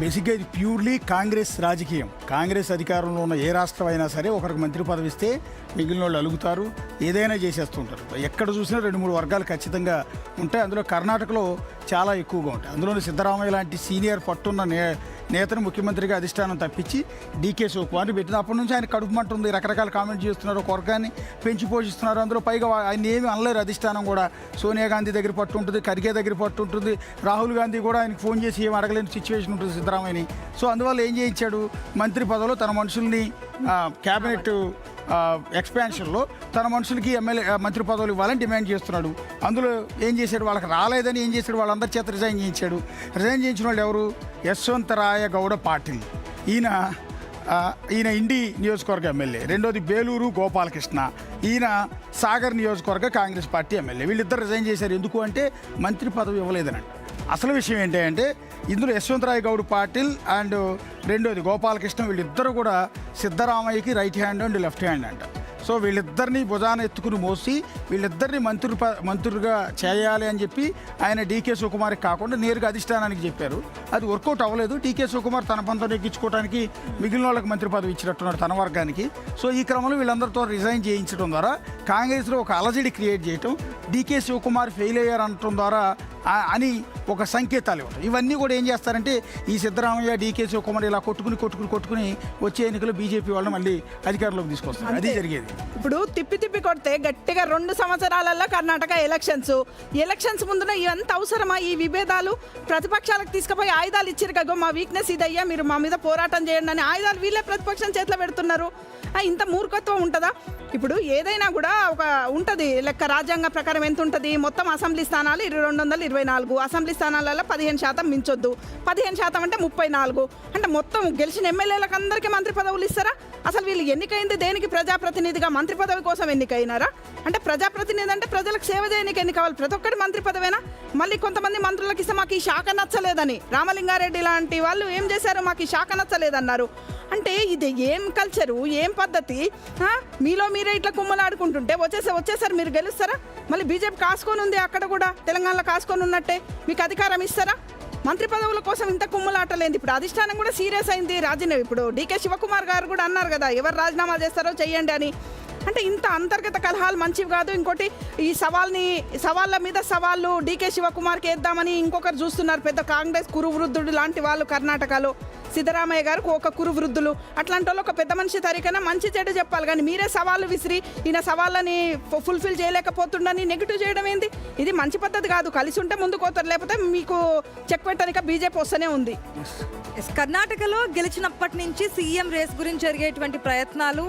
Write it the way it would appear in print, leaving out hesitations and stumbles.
బేసిక్గా ఇది ప్యూర్లీ కాంగ్రెస్ రాజకీయం. కాంగ్రెస్ అధికారంలో ఉన్న ఏ రాష్ట్రం అయినా సరే ఒకరికి మంత్రి పదవి ఇస్తే మిగిలిన వాళ్ళు అలుగుతారు, ఏదైనా చేసేస్తుంటారు. ఎక్కడ చూసినా 2-3 వర్గాలు ఖచ్చితంగా ఉంటాయి. అందులో కర్ణాటకలో చాలా ఎక్కువగా ఉంటాయి. అందులోని సిద్ధరామయ్య లాంటి సీనియర్ పట్టున్న నేతను ముఖ్యమంత్రిగా అధిష్టానం తప్పించి డీకే శివకుమార్ని పెట్టింది. అప్పటి నుంచి ఆయన కడుపు మంట ఉంది, రకరకాల కామెంట్ చేస్తున్నారు, ఒక వర్గాన్ని పెంచి పోషిస్తున్నారు. అందులో పైగా ఆయన ఏమీ అనలేరు. అధిష్టానం కూడా సోనియా గాంధీ దగ్గర పట్టు ఉంటుంది, ఖర్గే దగ్గర పట్టు ఉంటుంది, రాహుల్ గాంధీ కూడా ఆయనకు ఫోన్ చేసి ఏం అడగలేని సిచ్యువేషన్ ఉంటుంది సిద్ధరామయ్యని. సో అందువల్ల ఏం చేయించాడు, మంత్రి పదవిలో తన మనుషుల్ని క్యాబినెట్ ఎక్స్పాన్షన్లో తన మనుషులకి ఎమ్మెల్యే మంత్రి పదవులు ఇవ్వాలని డిమాండ్ చేస్తున్నాడు. అందులో ఏం చేశాడు, వాళ్ళకి రాలేదని ఏం చేశాడు, వాళ్ళందరి చేత రిజైన్ చేయించాడు. రిజైన్ చేయించిన వాళ్ళు ఎవరు, యశ్వంతరాయ గౌడ పాటిల్. ఈయన ఇండి నియోజకవర్గ ఎమ్మెల్యే. రెండోది బేలూరు గోపాలకృష్ణ, ఈయన సాగర్ నియోజకవర్గ కాంగ్రెస్ పార్టీ ఎమ్మెల్యే. వీళ్ళిద్దరు రిజైన్ చేశారు. ఎందుకు అంటే మంత్రి పదవి ఇవ్వలేదనండి. అసలు విషయం ఏంటంటే ఇందులో యశ్వంతరాయ్ గౌడ్ పాటిల్ అండ్ రెండోది గోపాలకృష్ణ, వీళ్ళిద్దరూ కూడా సిద్ధరామయ్యకి right hand and left hand అంట. సో వీళ్ళిద్దరిని భుజాన ఎత్తుకుని మోసి వీళ్ళిద్దరిని మంత్రులుగా చేయాలి అని చెప్పి ఆయన డీకే శివకుమార్కి కాకుండా నేరుగా అధిష్టానానికి చెప్పారు. అది వర్కౌట్ అవ్వలేదు. డీకే శివకుమార్ తన పంతం ఎక్కించుకోవడానికి మిగిలిన వాళ్ళకి మంత్రి పదవి ఇచ్చినట్టున్నాడు తన వర్గానికి. సో ఈ క్రమంలో వీళ్ళందరితో రిజైన్ చేయించడం ద్వారా కాంగ్రెస్లో ఒక అలజడి క్రియేట్ చేయటం, డీకే శివకుమార్ ఫెయిల్ అయ్యారనటం ద్వారా అని ఒక సంకేతాలు ఇవ్వటం. ఇవన్నీ కూడా ఏం చేస్తారంటే ఈ సిద్ధరామయ్య డీకే శివకుమార్ ఇలా కొట్టుకుని వచ్చే ఎన్నికలు బీజేపీ వాళ్ళని మళ్ళీ అధికారంలోకి తీసుకొస్తారు. అది జరిగేది. ఇప్పుడు తిప్పి కొడితే గట్టిగా 2 సంవత్సరాలలో కర్ణాటక ఎలక్షన్స్ ముందున ఇవంత అవసరమా? ఈ విభేదాలు ప్రతిపక్షాలకు తీసుకుపోయి ఆయుధాలు ఇచ్చారు కదా, మా వీక్నెస్ ఇదయ్యా, మీరు మా మీద పోరాటం చేయండి అని ఆయుధాలు వీళ్ళే ప్రతిపక్షం చేతిలో పెడుతున్నారు. ఇంత మూర్ఖత్వం ఉంటుందా? ఇప్పుడు ఏదైనా కూడా ఒక ఉంటుంది లెక్క, రాజ్యాంగ ప్రకారం ఎంత ఉంటుంది, మొత్తం అసెంబ్లీ స్థానాలు 224, అసెంబ్లీ స్థానాలలో 15% మించొద్దు. 15% అంటే 34. అంటే మొత్తం గెలిచిన ఎమ్మెల్యేలకు అందరికీ మంత్రి పదవులు ఇస్తారా? అసలు వీళ్ళు ఎన్నికైంది దేనికి? ప్రజాప్రతినిధిగా మంత్రి పదవి కోసం ఎన్నికైనారా? అంటే ప్రజాప్రతినిధి అంటే ప్రజలకు సేవ చేయడానికి ఎన్ని కావాలి? ప్రతి ఒక్కటి మంత్రి పదవేనా? మళ్ళీ కొంతమంది మంత్రులకు ఇస్తే మాకు ఈ శాఖ నచ్చలేదని రామలింగారెడ్డి లాంటి వాళ్ళు ఏం చేశారు, మాకు ఈ శాఖ నచ్చలేదన్నారు. అంటే ఇది ఏం కల్చరు, ఏం పద్ధతి? మీలో మీరే ఇట్లా కుమ్మలాడుకుంటుంటే వచ్చేసారు మీరు గెలుస్తారా? మళ్ళీ బీజేపీ కాసుకొని ఉంది, అక్కడ కూడా తెలంగాణలో కాసుకొని ఉన్నట్టే మీకు అధికారం ఇస్తారా? మంత్రి పదవుల కోసం ఇంత కుమ్ములాటలేదు. ఇప్పుడు అధిష్టానం కూడా సీరియస్ అయింది. రాజీనామా ఇప్పుడు డీకే శివకుమార్ గారు కూడా అన్నారు కదా, ఎవరు రాజీనామా చేస్తారో చెయ్యండి అని. అంటే ఇంత అంతర్గత కలహాలు మంచివి కాదు. ఇంకోటి ఈ సవాళ్ళ మీద సవాళ్ళు డీకే శివకుమార్కి వేద్దామని ఇంకొకరు చూస్తున్నారు, పెద్ద కాంగ్రెస్ కురువృద్ధుడు లాంటి వాళ్ళు కర్ణాటకలో. సిద్ధరామయ్య గారికి ఒక కురువృద్ధులు, అట్లాంటి వాళ్ళు ఒక పెద్ద మనిషి తరికైనా మంచి చెడు చెప్పాలి. కానీ మీరే సవాళ్ళు విసిరి ఈయన సవాళ్ళని ఫుల్ఫిల్ చేయలేకపోతుండని నెగిటివ్ చేయడం ఏంది? ఇది మంచి పద్ధతి కాదు. కలిసి ఉంటే ముందుకు పోతారు, లేకపోతే మీకు చెక్ పెట్టడానికి బీజేపీ వస్తూనే ఉంది. కర్ణాటకలో గెలిచినప్పటి నుంచి సీఎం రేస్ గురించి జరిగేటువంటి ప్రయత్నాలు